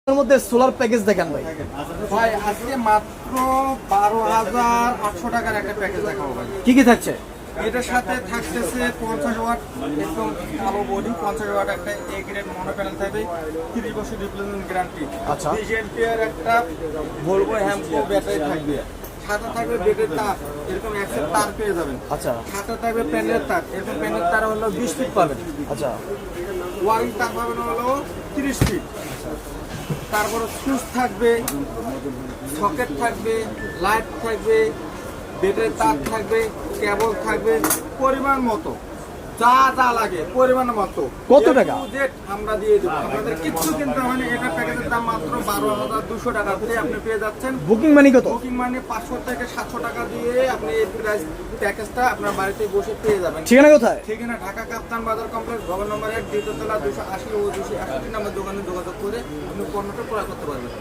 এর মধ্যে solar package দেখেন ভাই। ভাই আজকে মাত্র 12,800 টাকার একটা প্যাকেজ দেখাবো ভাই। কি কি থাকছে? এটার সাথে থাকতেছে 50 ওয়াট একদম ভালো বডি 50 ওয়াট একটা এ গ্রেড মনো প্যানেল থাকবে, 30 বছর রিপ্লেসমেন্ট গ্যারান্টি। আচ্ছা। 30 এম্পিয়ার একটা ভলভো হ্যামকো ব্যাটারি থাকবে। সাথে থাকবে বেডের তার, এরকম একসেট তার পেয়ে যাবেন। আচ্ছা সাথে থাকবে প্যানেলের তার, এরকম প্যানেলের তার হলো 20 ফিট পাবেন। আচ্ছা ওয়ারিং তার পাবেন হলো 30 ফিট। তারপরে সুইচ থাকবে, সকেট থাকবে, লাইট থাকবে, বেডের তার থাকবে, কেবল থাকবে, পরিমাণ মতো যা যা লাগে পরিমাণ মতো। কত টাকা? আমরা দিয়ে দেবো, আপনাদের কিচ্ছু কিনতে হবে না। এটা প্যাকেজের দাম মাত্র 12,200 টাকাতে আপনি পেয়ে যাচ্ছেন। বুকিং মানি কত? বুকিং মানে 500 থেকে 700 টাকা দিয়ে আপনি এই প্রাইস প্যাকেজটা আপনার বাড়িতে বসে পেয়ে যাবেন। ঠিকানা কোথায়? ঠিকানা ঢাকা কাপ্তান বাজার কমপ্লেক্স, ভবন নম্বর 1, দ্বিতীয় তলা, 280 ও 268 নম্বর দোকানে যোগাযোগ করে আপনি পণ্যটা ক্রয় করতে পারবেন।